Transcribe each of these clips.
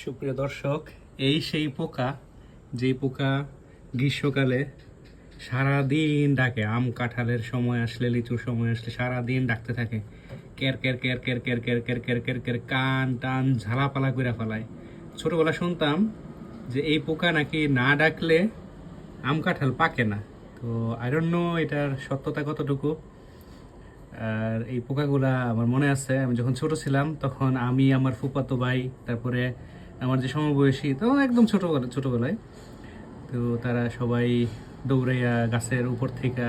সুপ্রিয় দর্শক, এই সেই পোকা যেই পোকা গ্রীষ্মকালে সারাদিন ডাকে। আম কাঁঠালের সময় আসলে, লিচুর সময় আসলে সারাদিন ডাকতে থাকে। কের কের কের কের কের কের কের কের কের কের কান টান ঝালাপালা করে ফেলায়। ছোটবেলা শুনতাম যে এই পোকা নাকি না ডাকলে আম কাঁঠাল পাকে না। তো আই ডোন্ট নো এটার সত্যতা কতটুকু। আর এই পোকাগুলা আমার মনে আছে, আমি যখন ছোট ছিলাম তখন আমি, আমার ফুফাতো ভাই, তারপরে আমার যে সমবয়সী, তো একদম ছোটবেলায়, তো তারা সবাই দৌড়াইয়া গাছের উপর থেকে,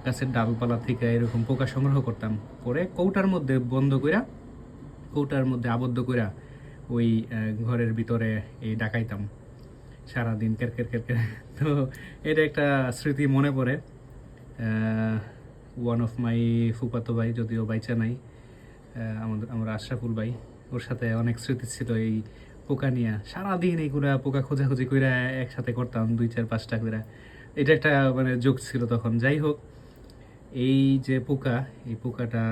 গাছের ডালপালা থেকে এরকম পোকা সংগ্রহ করতাম। পরে কৌটার মধ্যে বন্ধ কইরা, কৌটার মধ্যে আবদ্ধ কইরা ওই ঘরের ভিতরে এই ডাকাইতাম সারাদিন কের কের কের কের। তো এটা একটা স্মৃতি মনে পড়ে। ওয়ান অফ মাই ফুফাতো ভাই, যদিও বাইচা নাই, আমার আশরাফুল ভাই, ওর সাথে অনেক স্মৃতি ছিল এই পোকা নিয়ে। সারাদিন এইগুলা পোকা খোঁজাখুঁজি করে একসাথে করতাম, 2 4 5টা করে। এটা একটা মানে যোগ ছিল তখন। যাই হোক, এই যে পোকা, এই পোকাটা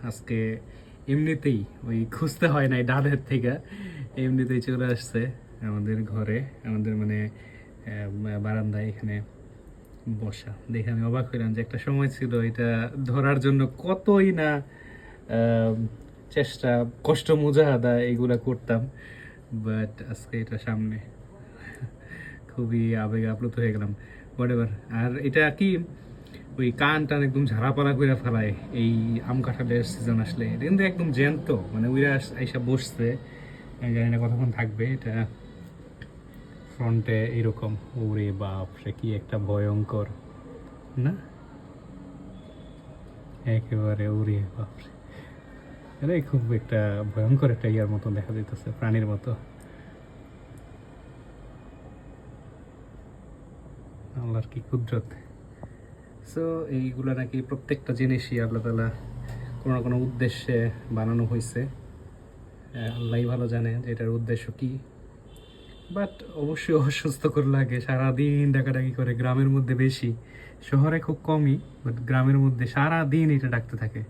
আজকে এমনিতেই ওই খুঁজতে হয় নাই ডালের থেকে, এমনিতেই চলে আসছে আমাদের ঘরে, আমাদের মানে বারান্দায় এখানে বসা। দেখে আমি অবাক হইলাম যে একটা সময় ছিল এটা ধরার জন্য কতই না চেষ্টা, কষ্ট, মুজাহাদা এগুলা করতাম। বাট আজকে এটা সামনে, খুবই আবেগে আপ্লুত হয়ে গেলাম। হোয়াটএভার। আর এটা কি ওই কান টান একদম ঝাড়াপালা করে ফেলায় এই আম কাঁঠালের সিজন আসলে। এটা কিন্তু একদম জ্যান্ত, মানে উইরা আইসা বসছে। আমি জানি না কতক্ষণ থাকবে। এটা ফ্রন্টে এরকম, ওরে বাপ রে, কি একটা ভয়ঙ্কর না, একেবারে ওরে বাপ রে। এটাই খুব একটা ভয়ঙ্কর একটা ইয়ার মতো দেখা যাইতেছে, প্রাণীর মতো। আল্লাহর কি কুদরত। সো এইগুলো নাকি প্রত্যেকটা জিনিসই আল্লাহ তাআলা কোনো না কোনো উদ্দেশ্যে বানানো হয়েছে। আল্লাহই ভালো জানে যে এটার উদ্দেশ্য কি। বাট অবশ্যই অসুস্থকর লাগে, সারাদিন ডাকাডাকি করে। গ্রামের মধ্যে বেশি, শহরে খুব কমই, বাট গ্রামের মধ্যে সারাদিন এটা ডাকতে থাকে।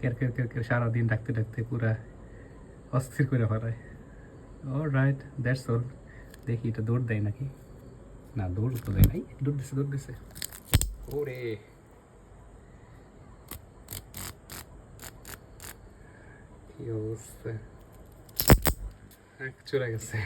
কের কের কের কের সারাদিন ডাকতে ডাকতে পুরা অস্থির করে ফেলায়। Alright, that's all. দেখি এটা দৌড় দেয় নাকি। না, দৌড় তো দেয় নাই। দৌড় দিছে। ওরে, কি অবস্থা, চলে গেছে।